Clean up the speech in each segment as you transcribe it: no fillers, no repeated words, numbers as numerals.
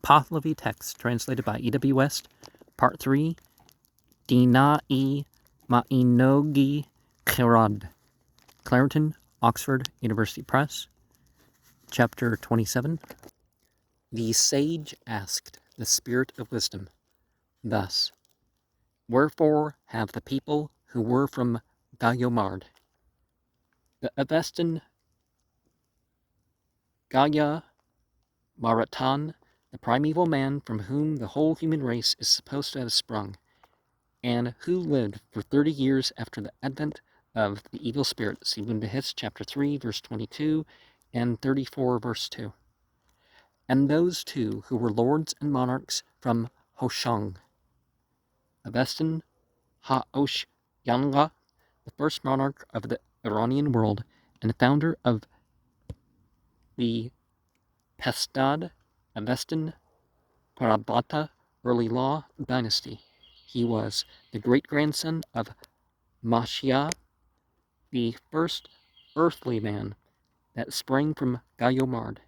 Pahlavi text translated by E.W. West, Part 3, Dinai Mainogi Khirad, Clarendon, Oxford University Press, Chapter 27. The sage asked the spirit of wisdom thus, "Wherefore have the people who were from Gayomard, the Avestan Gaya Maratan, the primeval man from whom the whole human race is supposed to have sprung, and who lived for 30 years after the advent of the evil spirit," see Wundahis chapter 3, verse 22, and 34, verse 2. "And those two who were lords and monarchs from Hoshang, Avestan Ha-Osh Yanga, the first monarch of the Iranian world, and founder of the Pestad Avestan Parabata early law dynasty. He was the great-grandson of Mashia, the first earthly man that sprang from Gayomard,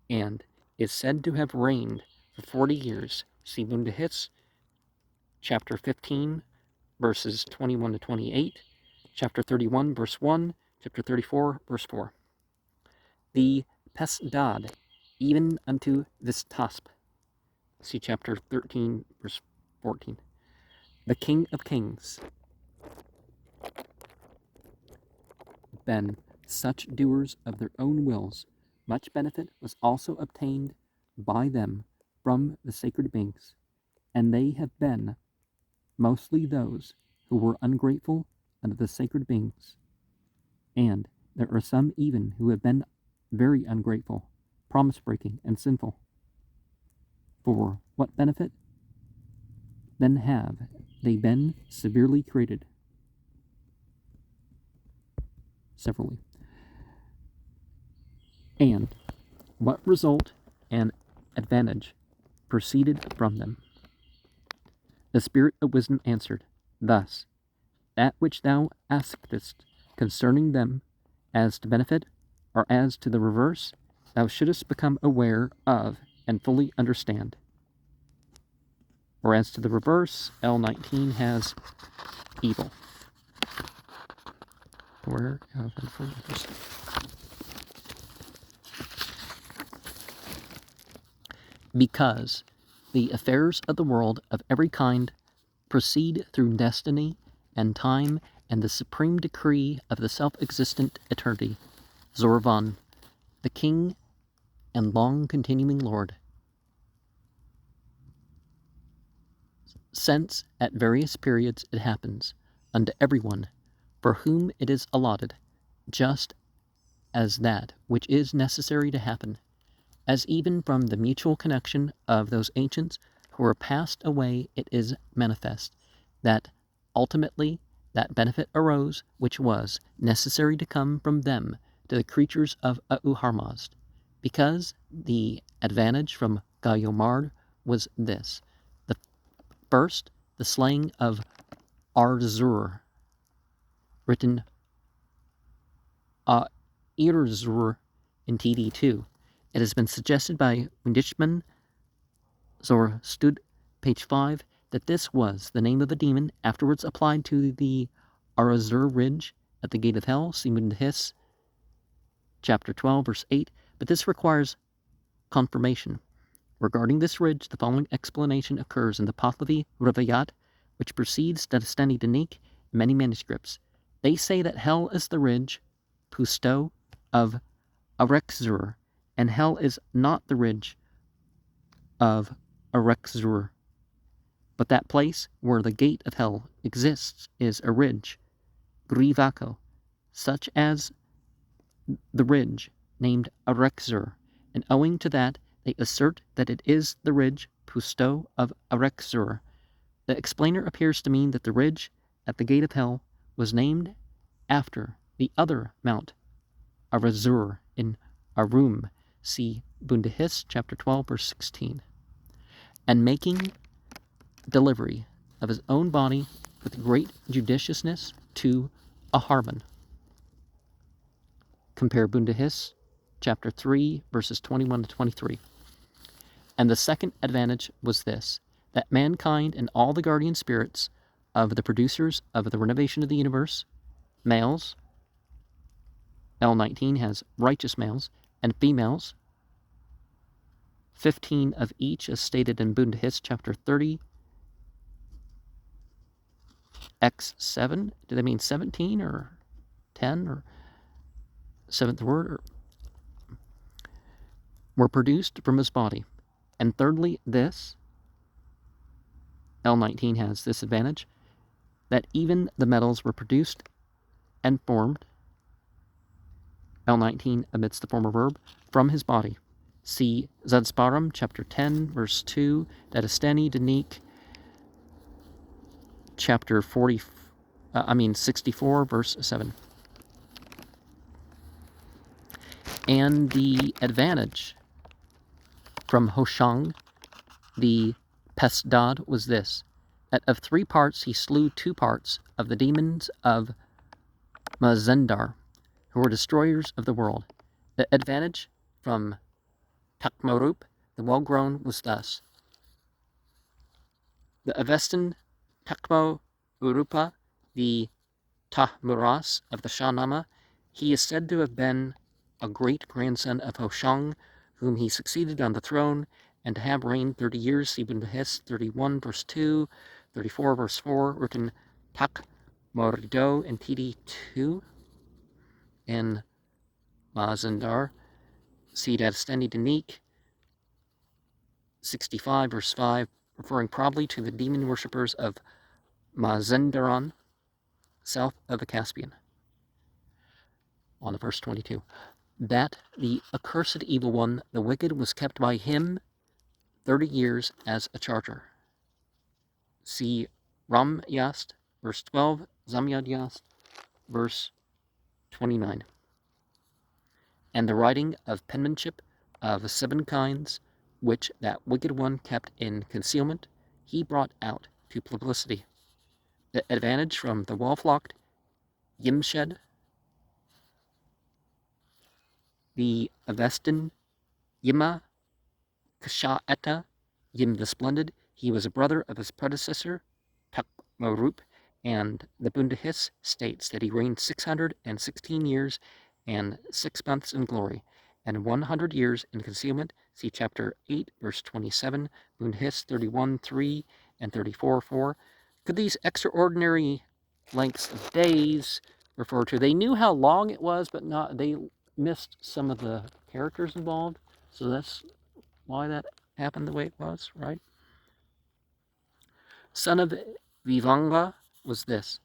and is said to have reigned for 40 years. See Wundahis, chapter 15, verses 21 to 28, chapter 31, verse 1, chapter 34, verse 4. The Pesdad, even unto this Tasp, see chapter 13, verse 14. The King of Kings, been such doers of their own wills, much benefit was also obtained by them from the sacred beings, and they have been mostly those who were ungrateful unto the sacred beings, and there are some even who have been very ungrateful, promise-breaking, and sinful. For what benefit then have they been severely created? Severally. And what result and advantage proceeded from them? The spirit of wisdom answered thus, that which thou askest concerning them as to benefit, or as to the reverse, thou shouldest become aware of and fully understand. Or as to the reverse, L19 has evil. Aware of and fully understand. Because the affairs of the world of every kind proceed through destiny and time and the supreme decree of the self-existent eternity, Zorovan, the King and long-continuing Lord. Since at various periods it happens unto everyone for whom it is allotted, just as that which is necessary to happen, as even from the mutual connection of those ancients who are passed away it is manifest, that ultimately that benefit arose which was necessary to come from them to the creatures of Auharmazd, because the advantage from Gayomard was this. The first, the slaying of Arzur, written Irzur in TD2. It has been suggested by Windishman Zorstud, page 5, that this was the name of the demon afterwards applied to the Arazur ridge at the gate of hell, see Windahis, chapter 12, verse 8, but this requires confirmation. Regarding this ridge, the following explanation occurs in the Pahlavi Rivayat, which precedes Dastani Danik in many manuscripts. They say that hell is the ridge, Pusto, of Arexur, and hell is not the ridge of Arexur, but that place where the gate of hell exists is a ridge, Grivako, such as the ridge named Arexur, and owing to that they assert that it is the ridge Pusto of Arexur. The explainer appears to mean that the ridge at the gate of hell was named after the other Mount Arazur in Arum, see Bundahis, chapter 12, verse 16. And making delivery of his own body with great judiciousness to a Harman. Compare Bundahis, chapter 3, verses 21 to 23. And the second advantage was this, that mankind and all the guardian spirits of the producers of the renovation of the universe, males, L19 has righteous males, and females, 15 of each, as stated in Bunda His, chapter 30, X7. Do they mean 17 or 10 or seventh word? Or were produced from his body. And thirdly, this, L19 has this advantage, that even the metals were produced and formed, L19 omits the former verb, from his body. See Zadsparam, chapter 10, verse 2, Dadastani Danik, chapter 64, verse 7. And the advantage from Hoshang, the Pesdad, was this, that of 3 parts he slew 2 parts of the demons of Mazendar, who were destroyers of the world. The advantage from Takmarup, the well-grown, was thus. The Avestan Takmo Urupa, the Tahmuras of the Shahnama, he is said to have been a great-grandson of Hoshang, whom he succeeded on the throne, and to have reigned 30 years, see Bunda His 31, verse 2, 34, verse 4, written Takmorido in TD2, and Mazendar, see Dadastani Danik, 65, verse 5, referring probably to the demon worshippers of Mazendaran, south of the Caspian. On the verse 22, that the accursed evil one, the wicked, was kept by him 30 years as a charger. See Ram Yast, verse 12, Zamyad Yast, verse 29. And the writing of penmanship of 7 kinds, which that wicked one kept in concealment, he brought out to publicity. The advantage from the wall-flocked Yimshed, the Avestan Yima Kasha'eta, Yim the Splendid, he was a brother of his predecessor, Takmarup, and the Bunda His states that he reigned 616 years and 6 months in glory, and 100 years in concealment. See chapter 8, verse 27, Bunda His 31, 3, and 34, 4. Could these extraordinary lengths of days refer to? They knew how long it was, but they missed some of the characters involved, so that's why that happened the way it was, right? Son of Vivanga was this,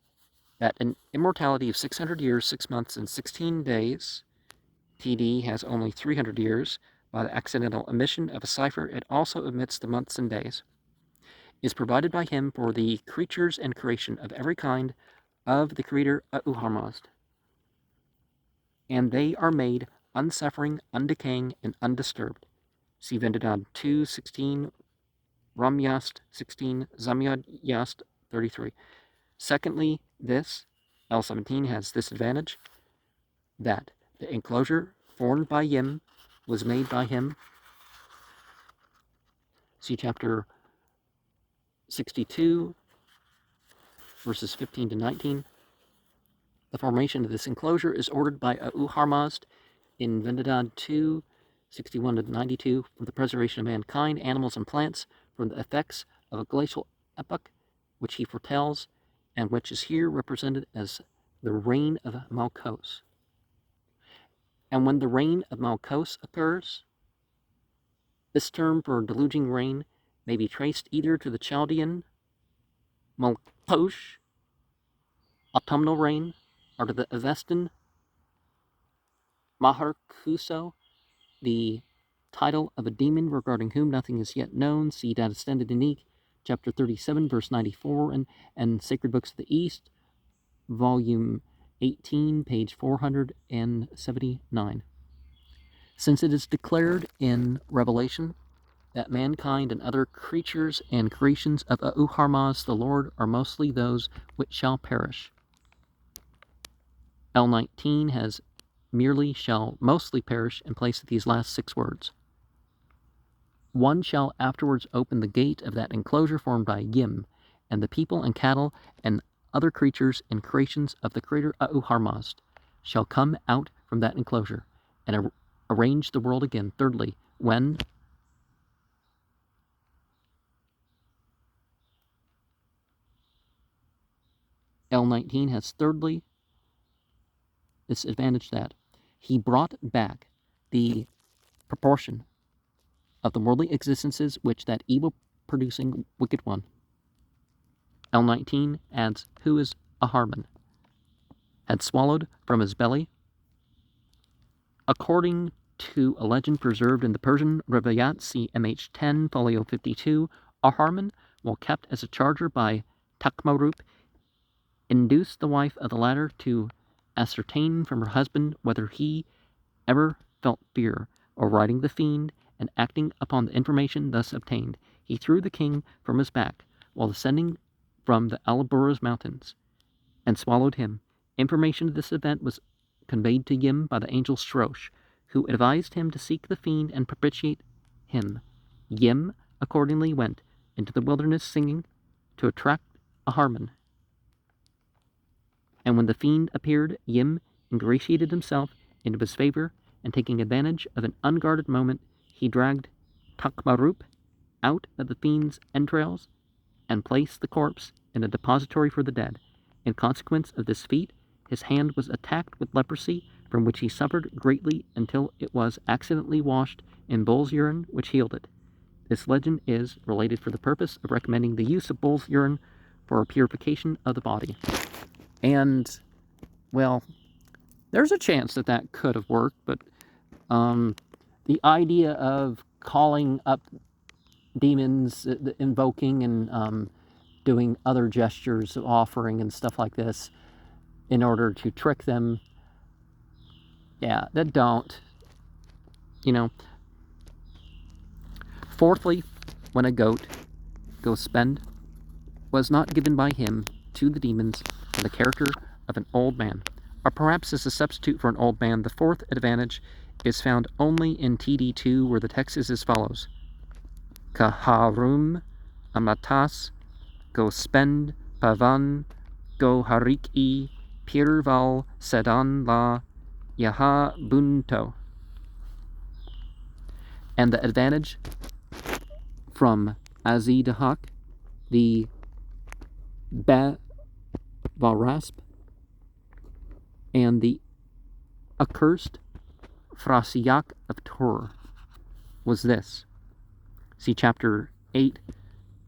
that an immortality of 600 years, 6 months, and 16 days, TD has only 300 years, by the accidental omission of a cipher, it also omits the months and days, is provided by him for the creatures and creation of every kind of the Creator Auharmazd. And they are made unsuffering, undecaying, and undisturbed. See Vendadad 2, 16, Ram Yast 16, Zamyad Yast 33. Secondly, this, L17, has this advantage, that the enclosure formed by Yim was made by him. See chapter 62, verses 15 to 19. The formation of this enclosure is ordered by Auharmazd in Vendadad 2, 61 to 92, for the preservation of mankind, animals, and plants from the effects of a glacial epoch, which he foretells, and which is here represented as the reign of Malkos. And when the reign of Malkos occurs, this term for deluging rain may be traced either to the Chaldean Malkosh, autumnal rain, or to the Avestan Maharkuso, the title of a demon regarding whom nothing is yet known. See Dadastani Danik, chapter 37, verse 94, and Sacred Books of the East, volume 18, page 479. Since it is declared in Revelation that mankind and other creatures and creations of Auharmazd the Lord are mostly those which shall perish, L19 has merely shall mostly perish in place of these last 6 words. One shall afterwards open the gate of that enclosure formed by Yim, and the people and cattle and other creatures and creations of the creator Auharmazd shall come out from that enclosure, and arrange the world again. Thirdly, when L19 has thirdly this advantage that he brought back the proportion of the worldly existences which that evil-producing wicked one, L19 adds, who is a Harman, had swallowed from his belly. According to a legend preserved in the Persian Rivayat, see MH10, folio 52, a Harman, while kept as a charger by Takmarup, induced the wife of the latter to ascertain from her husband whether he ever felt fear, or riding the fiend, and acting upon the information thus obtained, he threw the king from his back while descending from the Alaburus mountains, and swallowed him. Information of this event was conveyed to Yim by the angel Shrosh, who advised him to seek the fiend and propitiate him. Yim accordingly went into the wilderness singing to attract a Harman. And when the fiend appeared, Yim ingratiated himself into his favor, and taking advantage of an unguarded moment, he dragged Takmarup out of the fiend's entrails and placed the corpse in a depository for the dead. In consequence of this feat, his hand was attacked with leprosy, from which he suffered greatly until it was accidentally washed in bull's urine, which healed it. This legend is related for the purpose of recommending the use of bull's urine for purification of the body. And, well, there's a chance that that could have worked, but the idea of calling up demons, invoking and doing other gestures of offering and stuff like this in order to trick them, yeah, that don't, Fourthly, when a goat spend was not given by him to the demons in the character of an old man, or perhaps as a substitute for an old man, the fourth advantage is found only in TD2, where the text is as follows: Kaharum amatas go spend pavan go hariki pirval sedan la yaha bunto. And the advantage from Azidahak, the Varasp, and the accursed Frasiak of Tor was this. See chapter 8,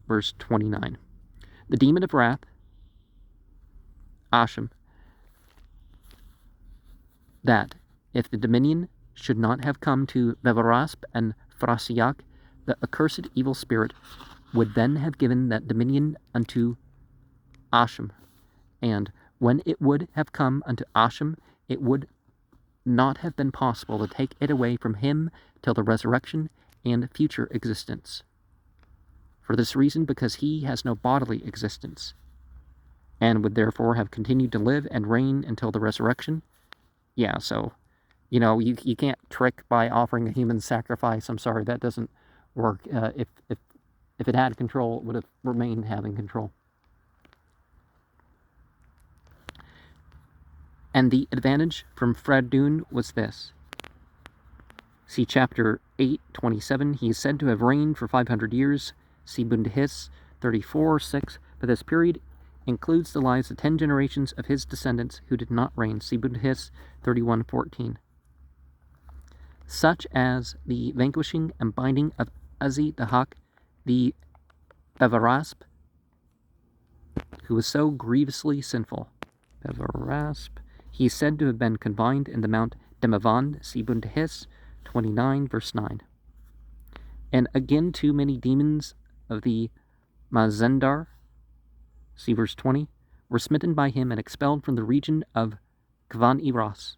verse 29. The demon of wrath, Asham, that if the dominion should not have come to Vevarasp and Frasiak, the accursed evil spirit would then have given that dominion unto Asham, and when it would have come unto Asham, it would not have been possible to take it away from him till the resurrection and future existence. For this reason, because he has no bodily existence, and would therefore have continued to live and reign until the resurrection. Yeah, so, you can't trick by offering a human sacrifice. I'm sorry, that doesn't work. If it had control, it would have remained having control. And the advantage from Fradun was this. See chapter 8, 27. He is said to have reigned for 500 years. See Bundahis 34:6. But this period includes the lives of 10 generations of his descendants who did not reign. See Bundahis 31:14. Such as the vanquishing and binding of Azidahak, the Bevarasp, who was so grievously sinful. Bevarasp. He is said to have been confined in the Mount Demavand, see Bundahis 29, verse 9. And again, too many demons of the Mazendar, see verse 20, were smitten by him and expelled from the region of Kvan Iras,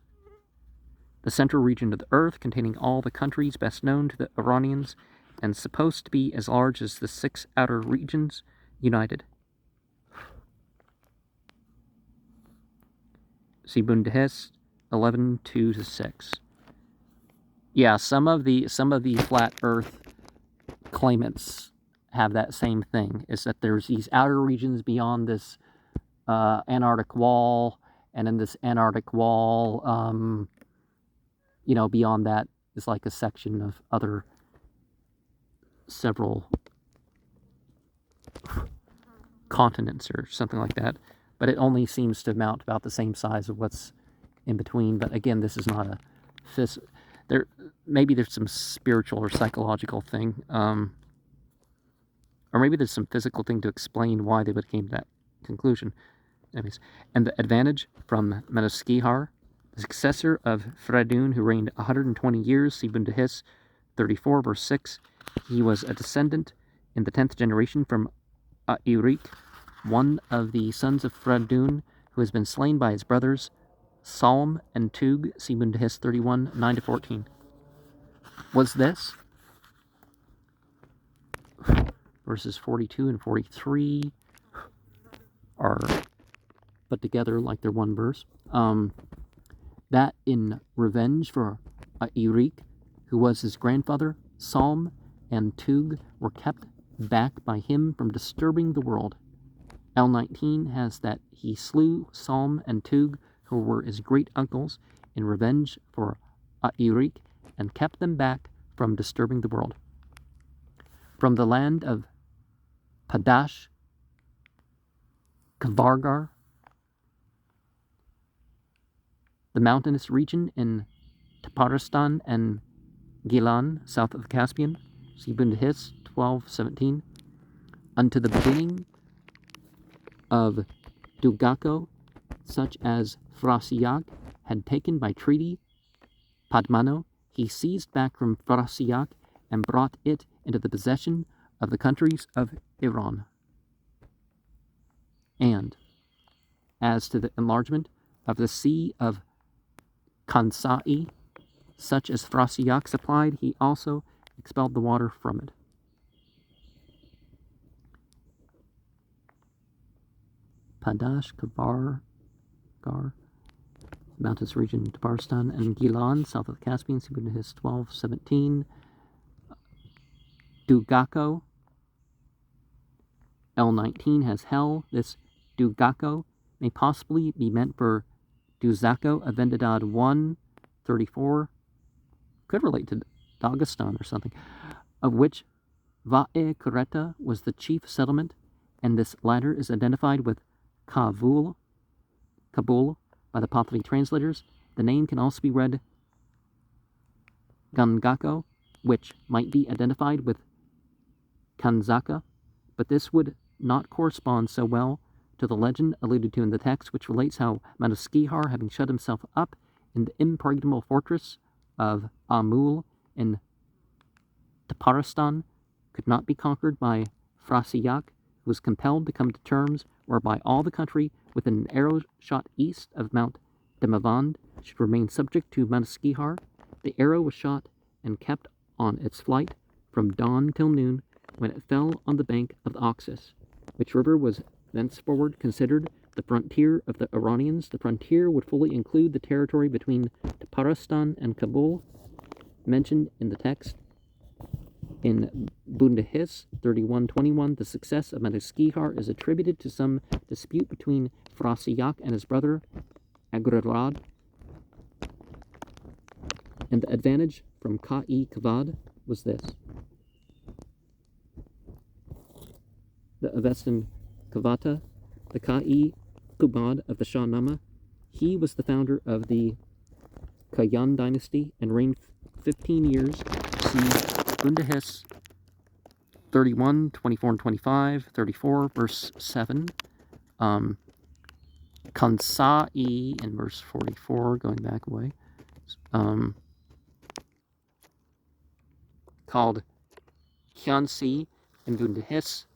the central region of the earth, containing all the countries best known to the Iranians, and supposed to be as large as the 6 outer regions united. See Bundahis 11:2-6. Yeah, some of the flat Earth claimants have that same thing, is that there's these outer regions beyond this Antarctic wall, and in this Antarctic wall, beyond that is like a section of other several continents or something like that, but it only seems to amount about the same size of what's in between. But again, this is not a maybe there's some spiritual or psychological thing, or maybe there's some physical thing to explain why they would came to that conclusion. Anyways, and the advantage from Mainogi Khirad, the successor of Phradun, who reigned 120 years, Sibunda His 34, verse 6. He was a descendant in the 10th generation from Irik, one of the sons of Phradun, who has been slain by his brothers Salm and Tug, Sibunda His 31, 9-14. Was this? Verses 42 and 43 are put together like they're one verse. That in revenge for Irik, who was his grandfather, Salm and Tug were kept back by him from disturbing the world. L19 has that he slew Salm and Tug, who were his great uncles, in revenge for Irik, and kept them back from disturbing the world. From the land of Padash, Kavargar, the mountainous region in Taparistan and Gilan, south of the Caspian, Sibunda His 12:17, unto the beginning of Dugako, such as Frasiak had taken by treaty Padmano, he seized back from Frasiak and brought it into the possession of the countries of Iran. And as to the enlargement of the sea of Kansai, such as Frasiak supplied, he also expelled the water from it. Padash, Kavargar, mountainous region, Tabaristan, and Gilan, south of the Caspian, Sibunda His 12:17. Dugako, L19 has hell. This Dugako may possibly be meant for Duzako, Avendadad 1:34. Could relate to Dagestan or something, of which Va'e Kureta was the chief settlement, and this latter is identified with Kabul by the Pahlavi translators. The name can also be read Gangako, which might be identified with Kanzaka, but this would not correspond so well to the legend alluded to in the text, which relates how Mainogi Khirad, having shut himself up in the impregnable fortress of Amul in Taparistan, could not be conquered by Frasiak, who was compelled to come to terms whereby all the country within an arrow shot east of Mount Demavand should remain subject to Mainogi Khirad. The arrow was shot and kept on its flight from dawn till noon, when it fell on the bank of the Oxus, which river was thenceforward considered the frontier of the Iranians. The frontier would fully include the territory between Taparistan and Kabul, mentioned in the text. In Bunda His 31:21, the success of Mainogi Khirad is attributed to some dispute between Frasiak and his brother Agrarad, and the advantage from Ka'i Kavad was this. The Avestan Kavata, the Ka'i Kubad of the Shahnama, he was the founder of the Kayan dynasty and reigned 15 years. See Bunda His 31, 24 and 25, 34, verse 7. Kansai in verse 44, going back away, called Hyansi in Bunda His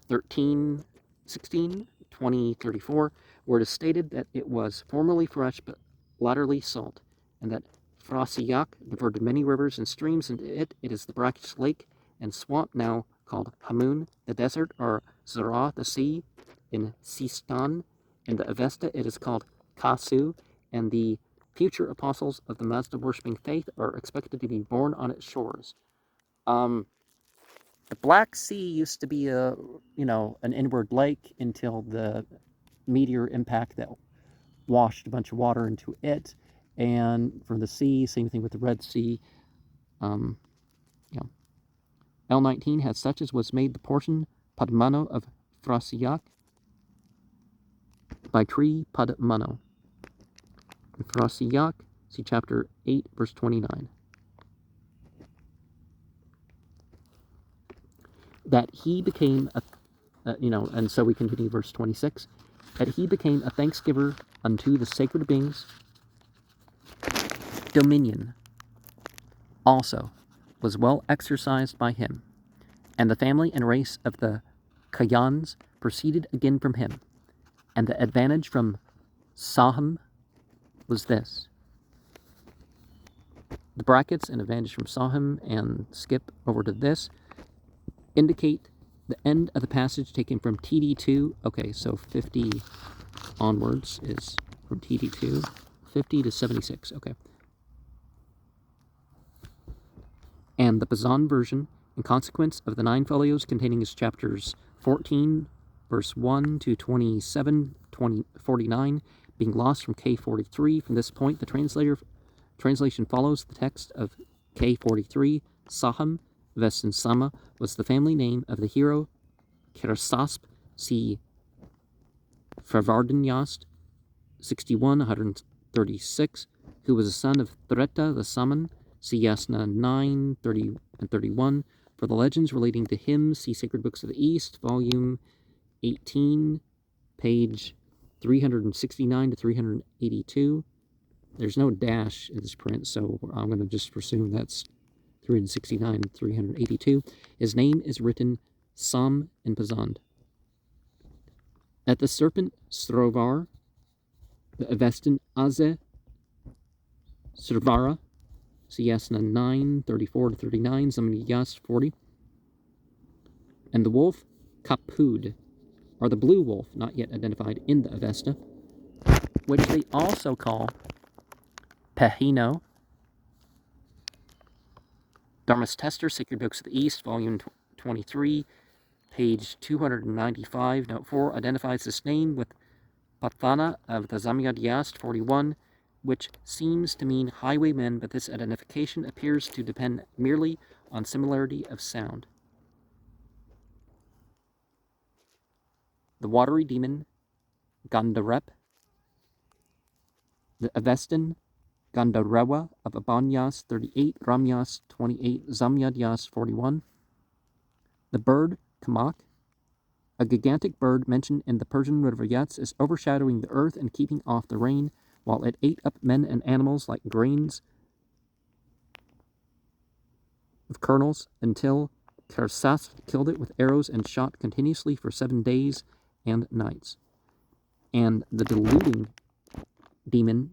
13, 16, 20, 34, where it is stated that it was formerly fresh but latterly salt, and that Frasiak diverted many rivers and streams into it. It is the brackish lake and swamp now called Hamun, the desert, or Zara, the sea, in Sistan. In the Avesta, it is called Kasu, and the future apostles of the Mazda worshipping faith are expected to be born on its shores. The Black Sea used to be an inward lake until the meteor impact that washed a bunch of water into it. And from the sea, same thing with the Red Sea. L19 has such as was made the portion Padmano of Thrasiak by tree Padmano. In Thrasiak, see chapter 8, verse 29. That he became and so we continue verse 26. That he became a thanksgiver unto the sacred beings. Dominion also was well exercised by him, and the family and race of the Kayans proceeded again from him, and the advantage from Saham was this. The brackets and advantage from Saham and skip over to this indicate the end of the passage taken from TD2. Okay, so 50 onwards is from TD2, 50 to 76, okay. And the Bazan version, in consequence of the 9 folios containing its chapters 14, verse 1 to 27, 49, being lost from K43. From this point, the translation follows the text of K43. Saham, Vestin Sama, was the family name of the hero Kirasasp, see Farvardanyast, 61, 136, who was a son of Threta the Saman, see Yasna 9, 30 and 31. For the legends relating to him, see Sacred Books of the East, volume 18, page 369 to 382. There's no dash in this print, so I'm going to just presume that's 369 and 382. His name is written Sam in Pazand. At the serpent Srovar, the Avestan Aze Srvara, Siyasna 9, 34 to 39, Zamiyas 40, and the wolf Kapud, or the blue wolf, not yet identified in the Avesta, which they also call Pehino. Dharmastester, Sacred Books of the East, volume 23, page 295, note 4, identifies this name with Pathana of the Zamyadiyast 41, which seems to mean highwaymen, but this identification appears to depend merely on similarity of sound. The watery demon Gandarep, the Avestan Gandarewa of Abanyas 38, Ramyas 28, Zamyadyas 41. The bird Kamak, a gigantic bird mentioned in the Persian Rivaryats, is overshadowing the earth and keeping off the rain, while it ate up men and animals like grains of kernels, until Kersas killed it with arrows and shot continuously for 7 days and nights. And the deluding demon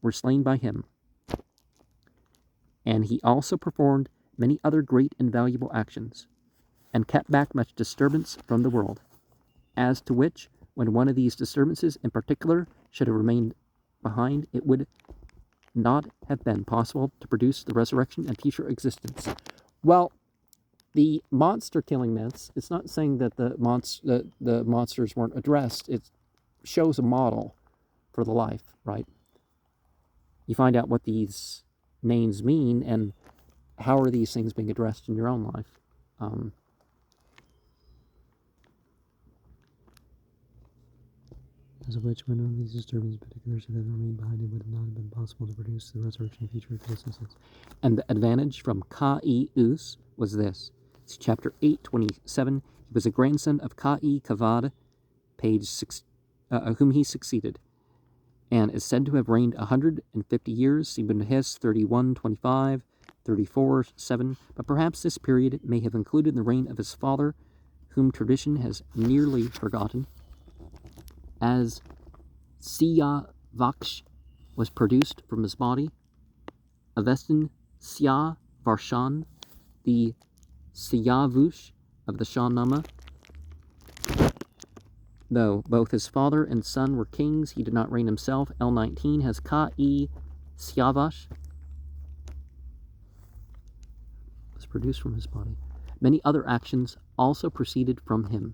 were slain by him. And he also performed many other great and valuable actions, and kept back much disturbance from the world, as to which, when one of these disturbances in particular should have remained behind, it would not have been possible to produce the resurrection and future existence. Well, the monster-killing myths, it's not saying that the monsters weren't addressed. It shows a model for the life, right? You find out what these names mean and how are these things being addressed in your own life. As of which, when of these disturbances in particular should have remained behind, it would not have been possible to produce the resurrection of future existences. And the advantage from Ka'i-Us was this. It's chapter 827. He was a grandson of Ka'i Kavad, page 6, whom he succeeded, and is said to have reigned 150 years, Ibn Hes 31:25, 34:7, but perhaps this period may have included the reign of his father, whom tradition has nearly forgotten, as Siya Vaksh was produced from his body. Avestan Siya Varshan, the Siyavush of the Shahnama. Though both his father and son were kings, he did not reign himself. L19 has Ka'i Siavash, was produced from his body. Many other actions also proceeded from him,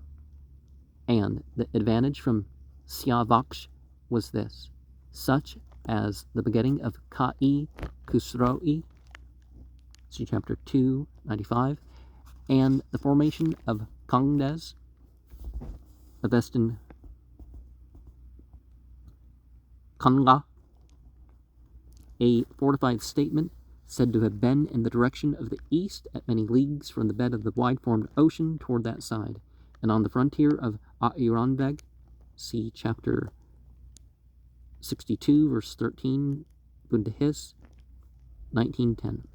and the advantage from Siavaksh was this, such as the begetting of Kai Khusroi, see chapter 295, and the formation of Kangdes, the Vestin Kanga, a fortified statement said to have been in the direction of the east at many leagues from the bed of the wide-formed ocean toward that side, and on the frontier of Airanveg, see chapter 62, verse 13, Bundahis, 1910.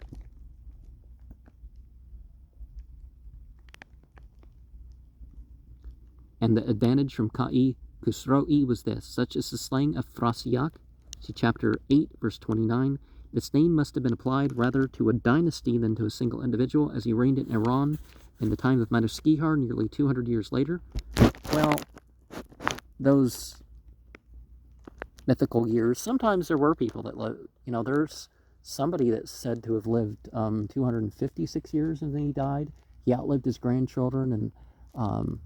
And the advantage from Kai Khusroi was this, such as the slaying of Frasiak, see chapter 8, verse 29. This name must have been applied rather to a dynasty than to a single individual, as he reigned in Iran in the time of Mainogi Khirad nearly 200 years later. Well, those mythical years, sometimes there were people that lived, there's somebody that's said to have lived 256 years and then he died. He outlived his grandchildren, and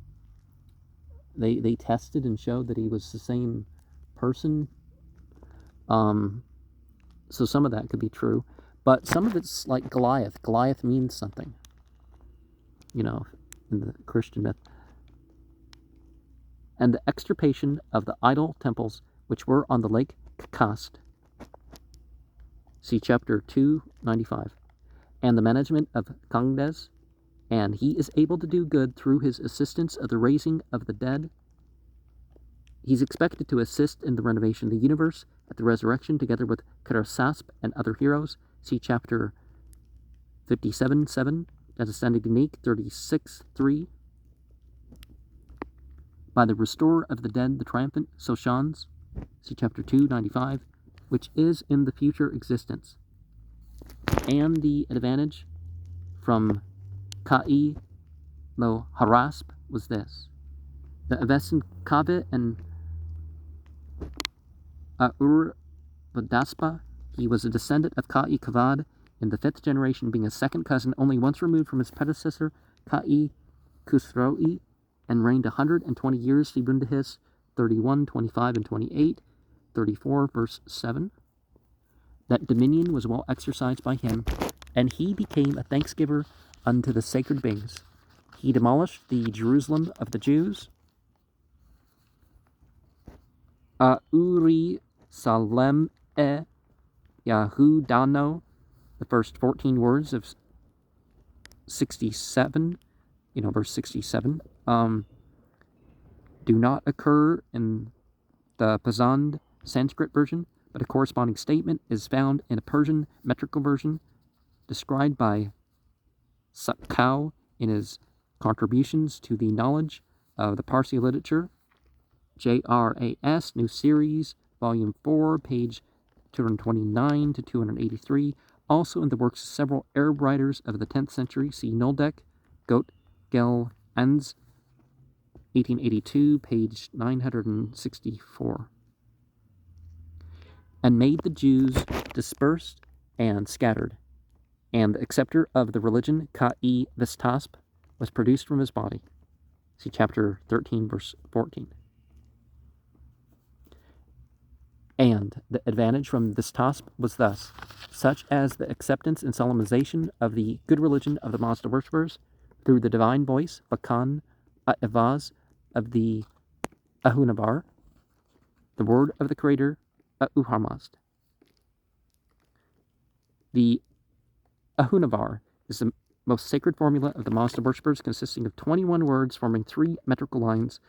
they tested and showed that he was the same person. So some of that could be true, but some of it's like Goliath. Goliath means something, in the Christian myth. And the extirpation of the idol temples which were on the lake Kakast, see chapter 295, and the management of Kangdes, and he is able to do good through his assistance of the raising of the dead. He's expected to assist in the renovation of the universe at the resurrection together with Karasasp and other heroes. See chapter 57:7, Descending Unique 36:3. By the restorer of the dead, the triumphant Soshans, see chapter 295, which is in the future existence. And the advantage from Kai Lo Harasp was this. The Avesin Kave and Vadaspa, he was a descendant of Kai Kavad in the 5th generation, being a second cousin only once removed from his predecessor, Kai Khusroi, and reigned 120 years, Sibundahis 31, 25, and 28, 34, verse 7. That dominion was well exercised by him, and he became a thanksgiver unto the sacred beings. He demolished the Jerusalem of the Jews, Uri Salem Yahudano, the first 14 words of 67, verse 67, do not occur in the Pazand Sanskrit version, but a corresponding statement is found in a Persian metrical version described by Sakkau in his contributions to the knowledge of the Parsi literature, JRAS, New Series, Volume 4, page 229 to 283, also in the works of several Arab writers of the 10th century, see Noldek, Goat Gel Anz, 1882, page 964. And made the Jews dispersed and scattered, and the acceptor of the religion, Kai Vistasp, was produced from his body. See chapter 13, verse 14. And the advantage from Vistasp was thus, such as the acceptance and solemnization of the good religion of the Mazda worshippers through the divine voice, Bakan Evaz, of the Ahunavar, the word of the Creator, Uharmast. The Ahunavar is the most sacred formula of the Mazda worshippers, consisting of 21 words forming 3 metrical lines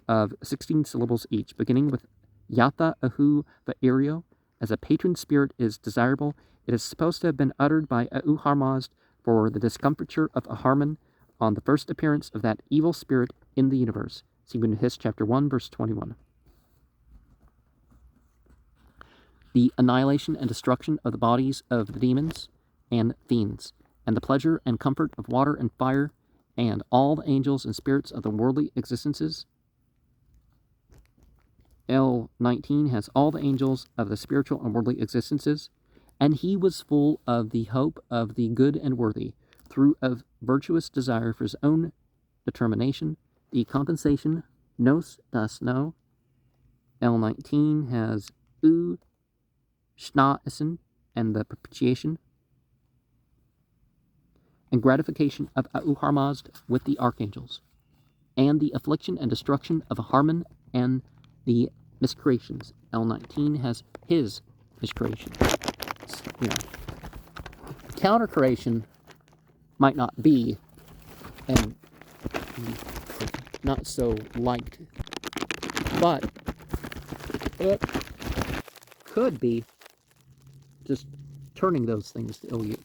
of 16 syllables each, beginning with Yatha Ahu Va'irio. As a patron spirit is desirable, it is supposed to have been uttered by Uharmazd for the discomfiture of Aharman on the first appearance of that evil spirit in the universe. See His chapter 1, verse 21. The annihilation and destruction of the bodies of the demons and fiends, and the pleasure and comfort of water and fire, and all the angels and spirits of the worldly existences. L19 has all the angels of the spiritual and worldly existences, and he was full of the hope of the good and worthy, through a virtuous desire for his own determination. The compensation, nos, das, no. L19 has u, schna, isen, and the propitiation, and gratification of Auharmazd with the archangels, and the affliction and destruction of Harman and the miscreations. L19 has his miscreation. Counter creation might not be, and not so liked, but it could be just turning those things to ill use.